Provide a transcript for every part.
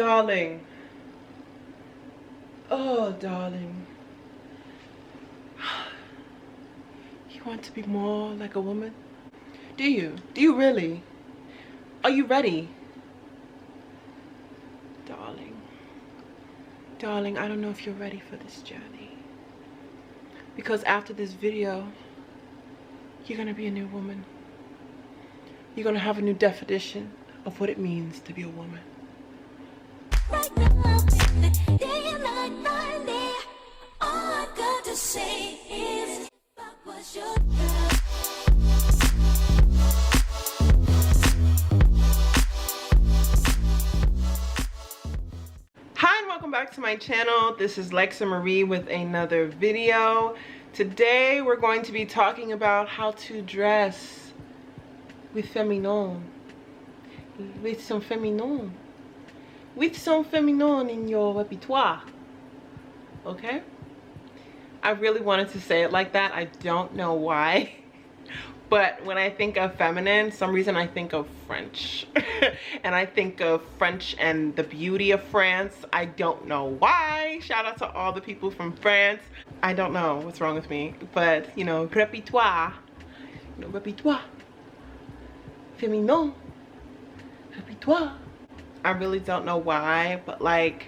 Darling. Oh, darling. You want to be more like a woman? Do you? Do you really? Are you ready? Darling. Darling, I don't know if you're ready for this journey. Because after this video, you're gonna be a new woman. You're gonna have a new definition of what it means to be a woman. Right now, day and night, day. All I've got to say is, if I was your girl. Hi and welcome back to my channel. This is Lexa Marie with another video. Today we're going to be talking about how to dress with féminin. With some féminin. With some féminin in your repertoire. Okay? I really wanted to say it like that. I don't know why. But when I think of feminine, some reason I think of French. And I think of French and the beauty of France. I don't know why. Shout out to all the people from France. I don't know what's wrong with me. But, you know, repertoire. You know, repertoire. Féminin. Repertoire. I really don't know why, but like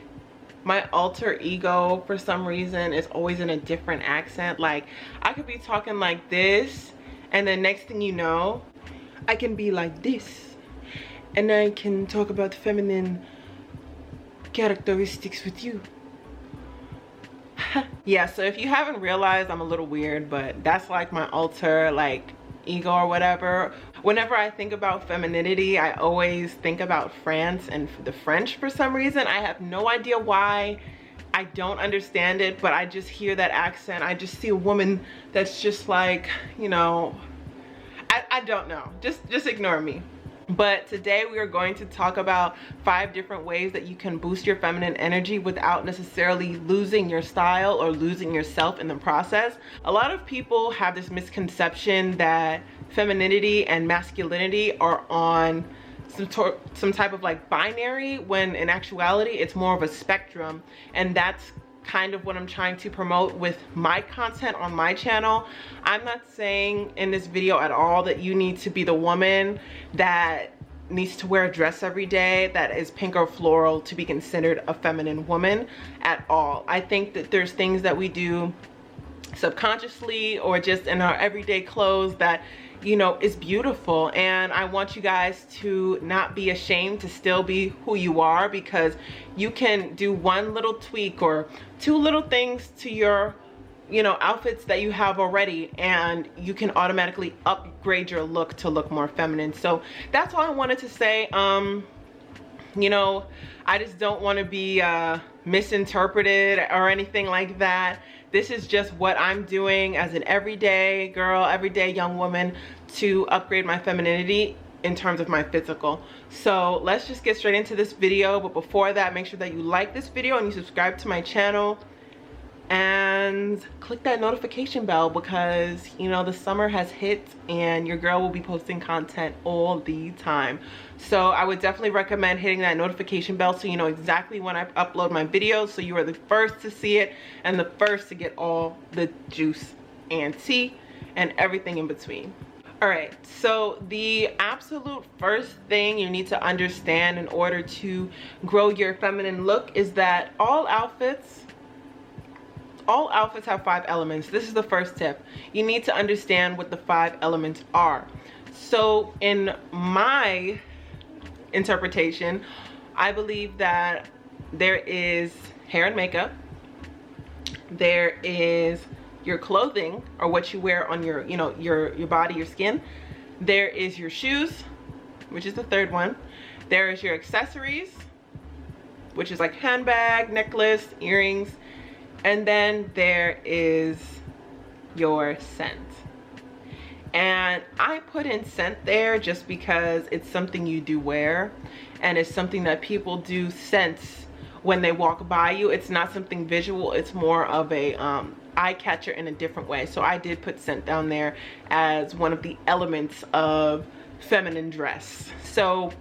my alter ego for some reason is always in a different accent. Like I could be talking like this and then next thing you know I can be like this and I can talk about feminine characteristics with you. Yeah, so if you haven't realized, I'm a little weird, but that's like my alter like ego or whatever. Whenever I think about femininity, I always think about France and the French for some reason. I have no idea why. I don't understand it, but I just hear that accent. I just see a woman that's just like, you know, I don't know. Just ignore me. But today we are going to talk about 5 different ways that you can boost your feminine energy without necessarily losing your style or losing yourself in the process. A lot of people have this misconception that femininity and masculinity are on some type of like binary, when in actuality it's more of a spectrum, and that's kind of what I'm trying to promote with my content on my channel. I'm not saying in this video at all that you need to be the woman that needs to wear a dress every day that is pink or floral to be considered a feminine woman at all. I think that there's things that we do subconsciously or just in our everyday clothes that, you know, is beautiful, and I want you guys to not be ashamed to still be who you are, because you can do one little tweak or 2 little things to your, you know, outfits that you have already, and you can automatically upgrade your look to look more feminine. So that's all I wanted to say. You know, I just don't want to be misinterpreted or anything like that. This is just what I'm doing as an everyday girl, everyday young woman to upgrade my femininity in terms of my physical. So let's just get straight into this video. But before that, make sure that you like this video and you subscribe to my channel and click that notification bell, because you know the summer has hit and your girl will be posting content all the time. So I would definitely recommend hitting that notification bell so you know exactly when I upload my videos, so you are the first to see it and the first to get all the juice and tea and everything in between. All right, so the absolute first thing you need to understand in order to grow your feminine look is that all outfits have 5 elements. This is the first tip. You need to understand what the 5 elements are. So in my interpretation, I believe that there is hair and makeup, there is your clothing or what you wear on your, you know, your body, your skin, there is your shoes, which is the 3rd one, there is your accessories, which is like handbag, necklace, earrings, and then there is your scent. And I put in scent there just because it's something you do wear, and it's something that people do sense when they walk by you. It's not something visual, it's more of a eye catcher in a different way. So I did put scent down there as one of the elements of feminine dress. So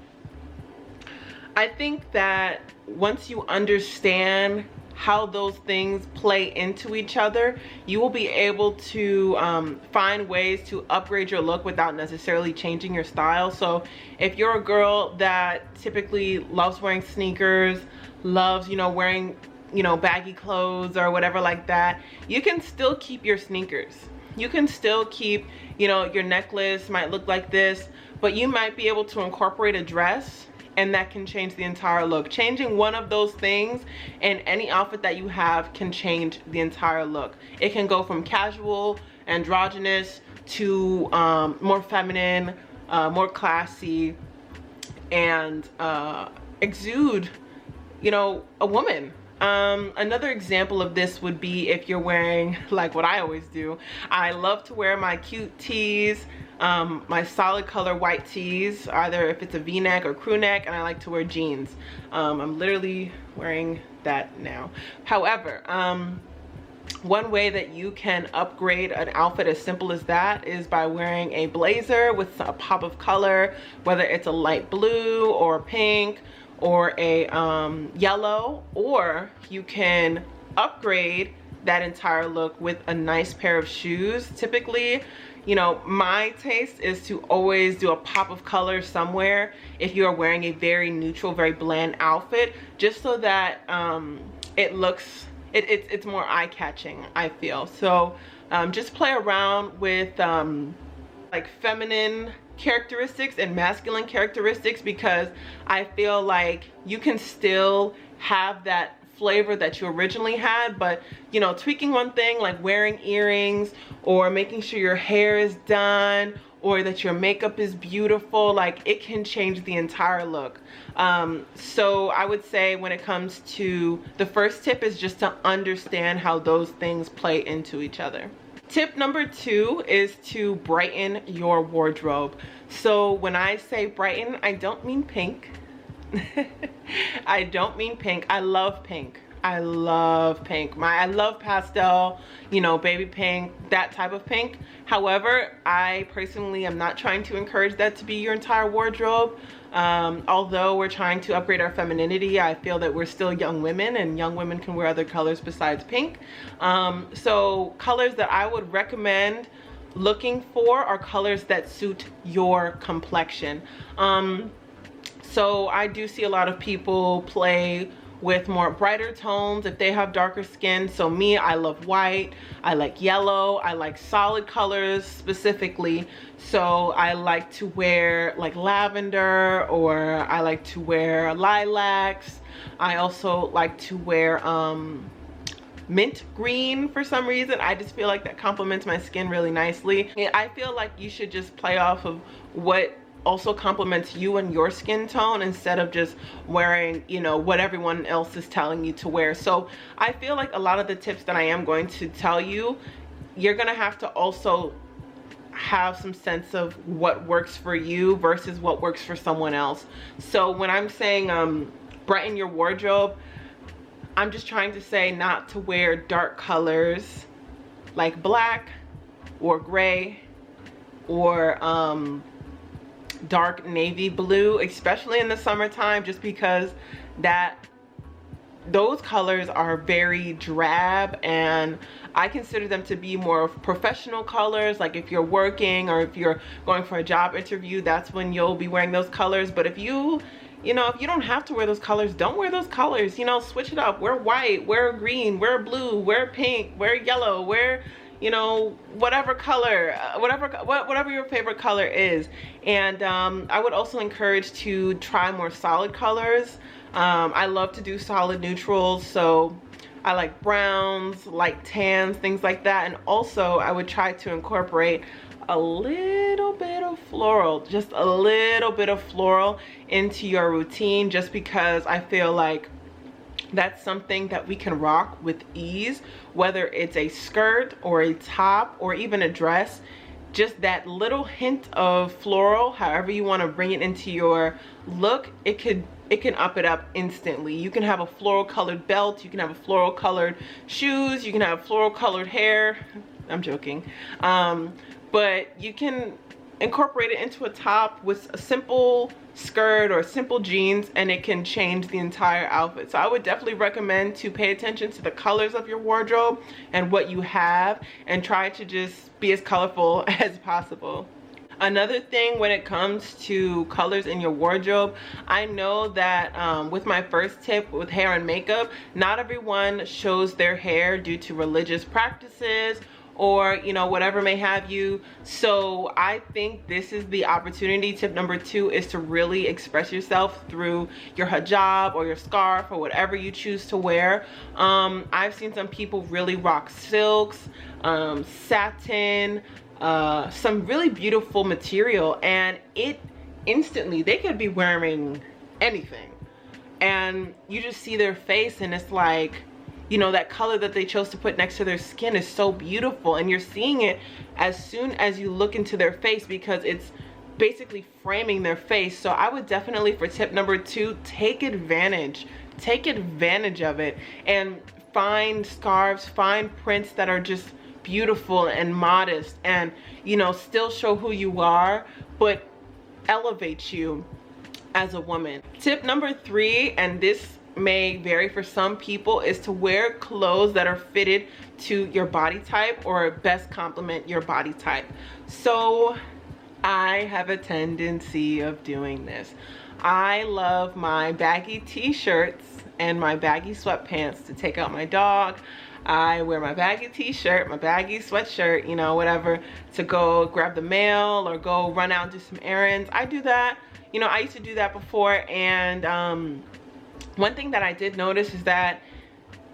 I think that once you understand how those things play into each other, you will be able to find ways to upgrade your look without necessarily changing your style. So if you're a girl that typically loves wearing sneakers, loves, you know, wearing, you know, baggy clothes or whatever like that, you can still keep your sneakers. You can still keep, you know, your necklace might look like this, but you might be able to incorporate a dress, and that can change the entire look. Changing one of those things in any outfit that you have can change the entire look. It can go from casual, androgynous, to more feminine, more classy, and exude, you know, a woman. Another example of this would be if you're wearing, like what I always do, I love to wear my cute tees, my solid color white tees, either if it's a v-neck or crew neck, and I like to wear jeans. I'm literally wearing that now. However, one way that you can upgrade an outfit as simple as that is by wearing a blazer with a pop of color, whether it's a light blue or pink or a yellow, or you can upgrade that entire look with a nice pair of shoes. Typically, you know, my taste is to always do a pop of color somewhere if you are wearing a very neutral, very bland outfit, just so that it looks, it's more eye-catching, I feel. So just play around with like feminine characteristics and masculine characteristics, because I feel like you can still have that flavor that you originally had, but you know, tweaking one thing like wearing earrings or making sure your hair is done or that your makeup is beautiful, like it can change the entire look. So I would say when it comes to the first tip is just to understand how those things play into each other. Tip number 2 is to brighten your wardrobe. So when I say brighten, I don't mean pink. I don't mean pink. I love pink. I love pink. I love pastel, you know, baby pink, that type of pink. However, I personally am not trying to encourage that to be your entire wardrobe. Although we're trying to upgrade our femininity, I feel that we're still young women, and young women can wear other colors besides pink. So colors that I would recommend looking for are colors that suit your complexion. So I do see a lot of people play with more brighter tones if they have darker skin. So me, I love white, I like yellow, I like solid colors specifically. So I like to wear like lavender, or I like to wear lilacs. I also like to wear mint green for some reason. I just feel like that complements my skin really nicely. I feel like you should just play off of what also complements you and your skin tone, instead of just wearing, you know, what everyone else is telling you to wear. So I feel like a lot of the tips that I am going to tell you, you're gonna have to also have some sense of what works for you versus what works for someone else. So when I'm saying brighten your wardrobe, I'm just trying to say not to wear dark colors like black or gray or dark navy blue, especially in the summertime, just because those colors are very drab, and I consider them to be more professional colors. Like if you're working or if you're going for a job interview, that's when you'll be wearing those colors. But if you know, if you don't have to wear those colors, don't wear those colors. You know, switch it up. Wear white, wear green, wear blue, wear pink, wear yellow, wear, you know, whatever color, whatever your favorite color is. And I would also encourage to try more solid colors. I love to do solid neutrals, so I like browns, light tans, things like that. And also I would try to incorporate a little bit of floral, just a little bit of floral into your routine, just because I feel like that's something that we can rock with ease, whether it's a skirt or a top or even a dress. Just that little hint of floral, however you want to bring it into your look, it can up it up instantly. You can have a floral colored belt, you can have a floral colored shoes, you can have floral colored hair. I'm joking. But you can incorporate it into a top with a simple skirt or simple jeans, and it can change the entire outfit. So I would definitely recommend to pay attention to the colors of your wardrobe and what you have, and try to just be as colorful as possible. Another thing when it comes to colors in your wardrobe, I know that with my first tip with hair and makeup, not everyone shows their hair due to religious practices or, you know, whatever may have you. So I think this is the opportunity. Tip number 2 is to really express yourself through your hijab or your scarf or whatever you choose to wear. I've seen some people really rock silks, satin, some really beautiful material, and it instantly, they could be wearing anything and you just see their face, and it's like, you know, that color that they chose to put next to their skin is so beautiful, and you're seeing it as soon as you look into their face because it's basically framing their face. So I would definitely, for tip number 2, take advantage of it and find scarves, find prints that are just beautiful and modest, and, you know, still show who you are but elevate you as a woman. Tip number 3, and this may vary for some people, is to wear clothes that are fitted to your body type or best complement your body type. So I have a tendency of doing this. I love my baggy t-shirts and my baggy sweatpants to take out my dog. I wear my baggy t-shirt, my baggy sweatshirt, you know, whatever, to go grab the mail or go run out and do some errands. I do that. You know, I used to do that before, and one thing that I did notice is that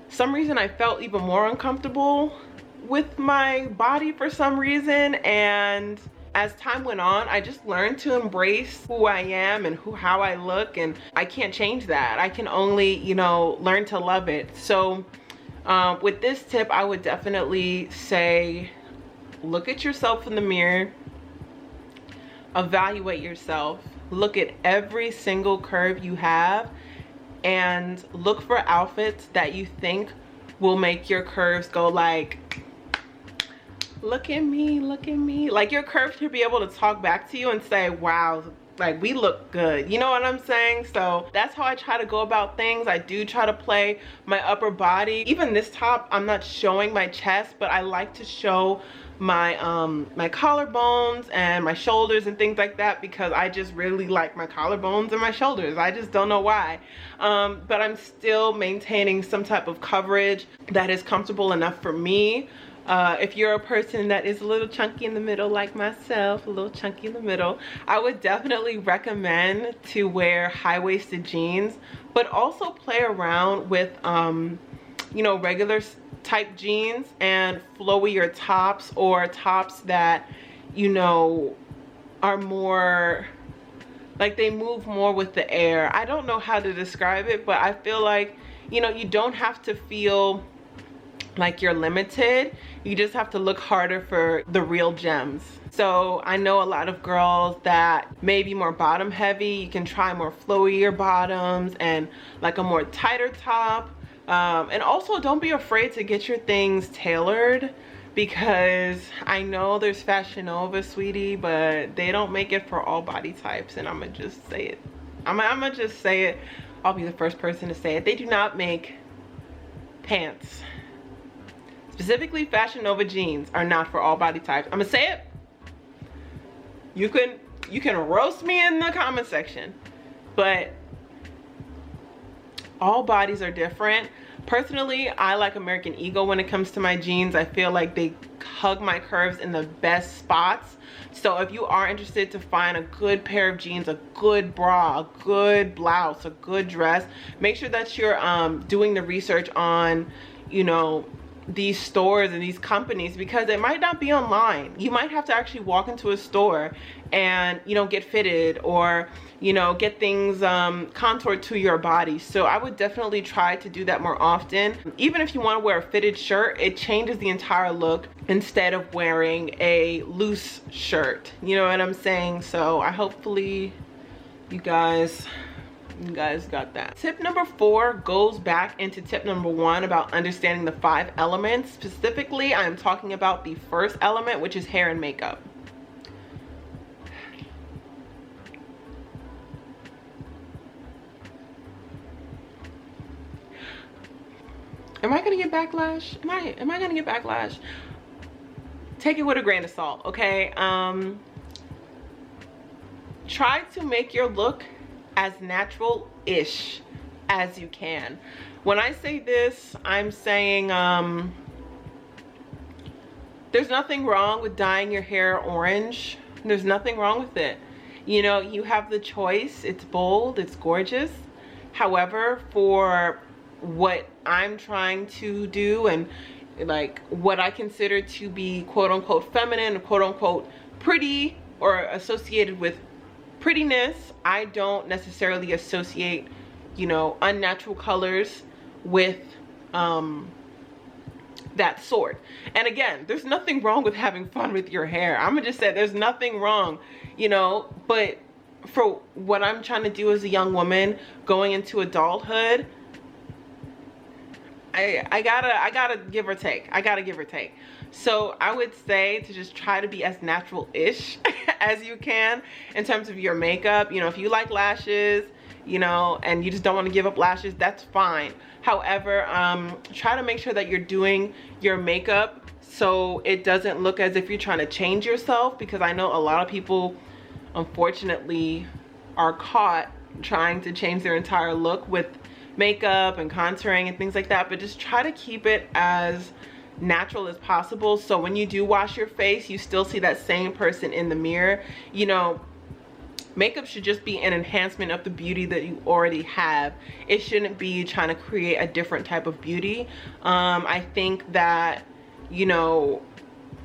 some reason I felt even more uncomfortable with my body for some reason, and as time went on, I just learned to embrace who I am and how I look, and I can't change that. I can only, you know, learn to love it. So with this tip, I would definitely say, look at yourself in the mirror, evaluate yourself, look at every single curve you have, and look for outfits that you think will make your curves go like, look at me, look at me. Like, your curves should be able to talk back to you and say, wow, like, we look good. You know what I'm saying? So that's how I try to go about things. I do try to play my upper body. Even this top, I'm not showing my chest, but I like to show my my collarbones and my shoulders and things like that, because I just really like my collarbones and my shoulders. I just don't know why. But I'm still maintaining some type of coverage that is comfortable enough for me. If you're a person that is a little chunky in the middle like myself, a little chunky in the middle, I would definitely recommend to wear high-waisted jeans, but also play around with you know, regular type jeans and flowier tops, or tops that, you know, are more like, they move more with the air. I don't know how to describe it, but I feel like, you know, you don't have to feel like you're limited. You just have to look harder for the real gems. So I know a lot of girls that may be more bottom heavy. You can try more flowier bottoms and like a more tighter top. And also, don't be afraid to get your things tailored, because I know there's Fashion Nova, sweetie, but they don't make it for all body types. And I'm gonna just say it. I'm gonna just say it. I'll be the first person to say it. They do not make pants. Specifically, Fashion Nova jeans are not for all body types. I'm gonna say it. You can roast me in the comment section, but all bodies are different. Personally, I like American Eagle when it comes to my jeans. I feel like they hug my curves in the best spots. So if you are interested to find a good pair of jeans, a good bra, a good blouse, a good dress, make sure that you're doing the research on, you know, these stores and these companies, because it might not be online. You might have to actually walk into a store and, you know, get fitted, or, you know, get things contoured to your body. So I would definitely try to do that more often. Even if you want to wear a fitted shirt, it changes the entire look instead of wearing a loose shirt. You know what I'm saying? So I hopefully you guys got that. Tip number 4 goes back into tip number 1 about understanding the 5 elements. Specifically, I am talking about the first element, which is hair and makeup. Am I gonna get backlash? Am I gonna get backlash? Take it with a grain of salt, okay? Try to make your look as natural-ish as you can. When I say this, I'm saying there's nothing wrong with dyeing your hair orange. There's nothing wrong with it. You know, you have the choice. It's bold, it's gorgeous. However, for what I'm trying to do and like what I consider to be quote unquote feminine, quote unquote pretty, or associated with prettiness, I don't necessarily associate, you know, unnatural colors with that sort. And again, there's nothing wrong with having fun with your hair. I'm gonna just say there's nothing wrong, you know, but for what I'm trying to do as a young woman going into adulthood, I gotta give or take. I gotta give or take. So I would say to just try to be as natural-ish as you can in terms of your makeup. You know, if you like lashes, you know, and you just don't want to give up lashes, that's fine. However, try to make sure that you're doing your makeup so it doesn't look as if you're trying to change yourself, because I know a lot of people unfortunately are caught trying to change their entire look with makeup and contouring and things like that. But just try to keep it as natural as possible, so when you do wash your face, you still see that same person in the mirror. You know, makeup should just be an enhancement of the beauty that you already have. It shouldn't be trying to create a different type of beauty. I think that, you know,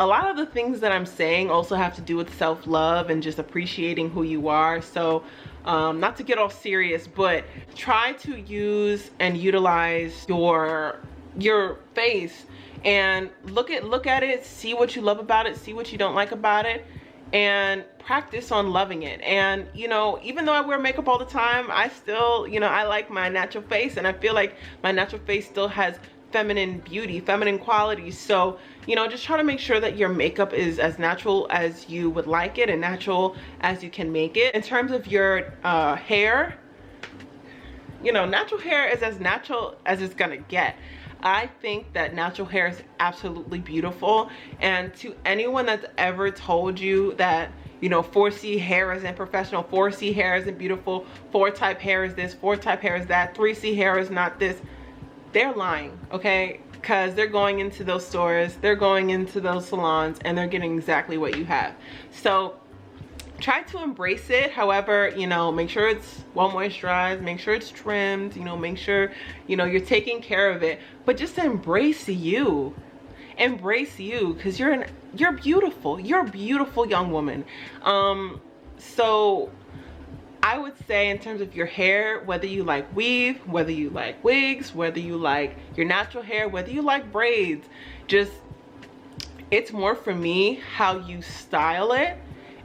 a lot of the things that I'm saying also have to do with self-love and just appreciating who you are. So not to get all serious, but try to use and utilize your face and look at it, see what you love about it, see what you don't like about it, and practice on loving it. And you know, even though I wear makeup all the time, I still, you know, I like my natural face, and I feel like my natural face still has feminine beauty, feminine qualities. So, you know, just try to make sure that your makeup is as natural as you would like it and natural as you can make it. In terms of your hair, you know, natural hair is as natural as it's gonna get. I think that natural hair is absolutely beautiful. And to anyone that's ever told you that, you know, 4C hair isn't professional, 4C hair isn't beautiful, 4 type hair is this, 4 type hair is that, 3C hair is not this, they're lying, okay? Because they're going into those stores, they're going into those salons, and they're getting exactly what you have. So try to embrace it. However, you know, make sure it's well moisturized, make sure it's trimmed, you know, make sure, you know, you're taking care of it. But just embrace you. Embrace you, because you're beautiful. You're a beautiful young woman. So I would say in terms of your hair, whether you like weave, whether you like wigs, whether you like your natural hair, whether you like braids, just, it's more for me how you style it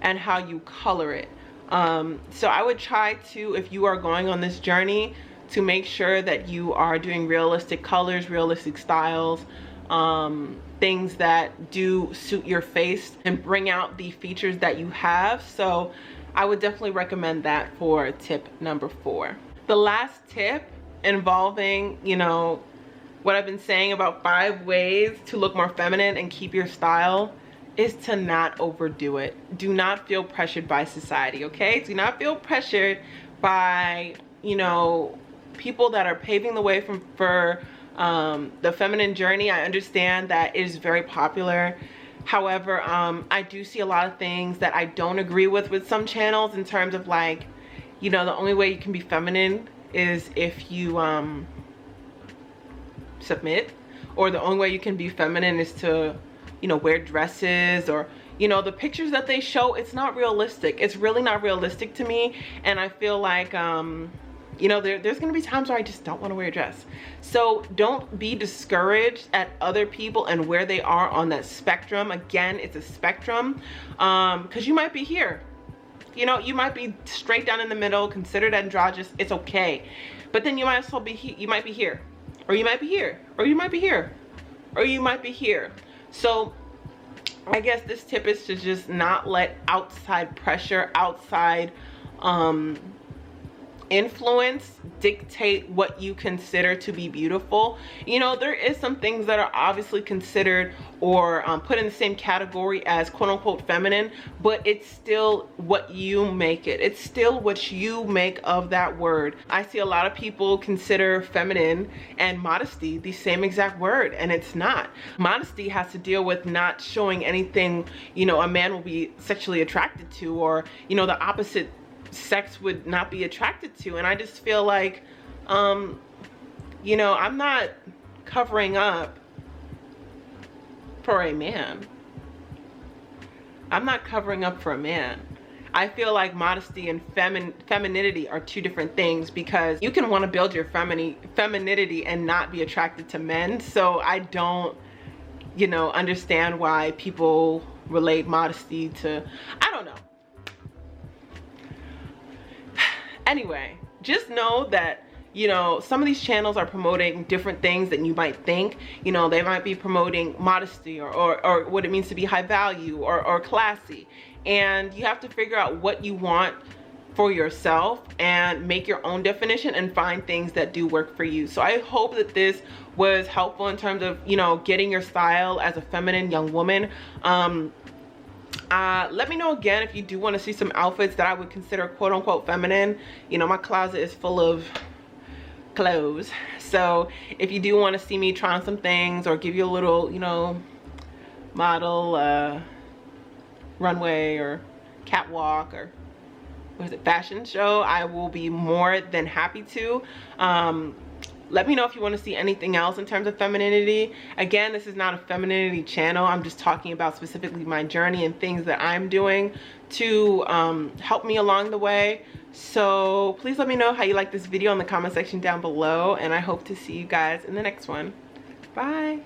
and how you color it. So I would try to, if you are going on this journey, to make sure that you are doing realistic colors, realistic styles, things that do suit your face and bring out the features that you have. So I would definitely recommend that for tip number 4. The last tip involving, you know, what I've been saying about 5 ways to look more feminine and keep your style is to not overdo it. Do not feel pressured by society, okay? Do not feel pressured by, you know, people that are paving the way for the feminine journey. I understand that it is very popular. However, I do see a lot of things that I don't agree with some channels, in terms of like, you know, the only way you can be feminine is if you submit, or the only way you can be feminine is to, you know, wear dresses, or, you know, the pictures that they show, it's not realistic. It's really not realistic to me. And I feel like, you know, there's gonna be times where I just don't want to wear a dress. So don't be discouraged at other people and where they are on that spectrum. Again, it's a spectrum, because you might be here. You know, you might be straight down in the middle, considered androgynous. It's okay. But then you might as well be you might be here, or you might be here, or you might be here, or you might be here. So I guess this tip is to just not let outside pressure, outside influence dictate what you consider to be beautiful. You know, there is some things that are obviously considered or put in the same category as quote unquote feminine, but it's still what you make it. It's still what you make of that word. I see a lot of people consider feminine and modesty the same exact word, and it's not. Modesty has to deal with not showing anything, you know, a man will be sexually attracted to, or, you know, the opposite sex would not be attracted to. And I just feel like, you know, I'm not covering up for a man. I'm not covering up for a man. I feel like modesty and femininity are two different things, because you can want to build your femininity and not be attracted to men. So I don't, you know, understand why people relate modesty to, I don't know. Anyway, just know that, you know, some of these channels are promoting different things than you might think. You know, they might be promoting modesty or what it means to be high value or classy. And you have to figure out what you want for yourself and make your own definition and find things that do work for you. So I hope that this was helpful in terms of, you know, getting your style as a feminine young woman. Let me know again if you do want to see some outfits that I would consider quote unquote feminine. You know, my closet is full of clothes, so if you do want to see me try on some things or give you a little, you know, model runway or catwalk, or what is it, fashion show, I will be more than happy to. Let me know if you want to see anything else in terms of femininity. Again, this is not a femininity channel. I'm just talking about specifically my journey and things that I'm doing to help me along the way. So please let me know how you like this video in the comment section down below, and I hope to see you guys in the next one. Bye.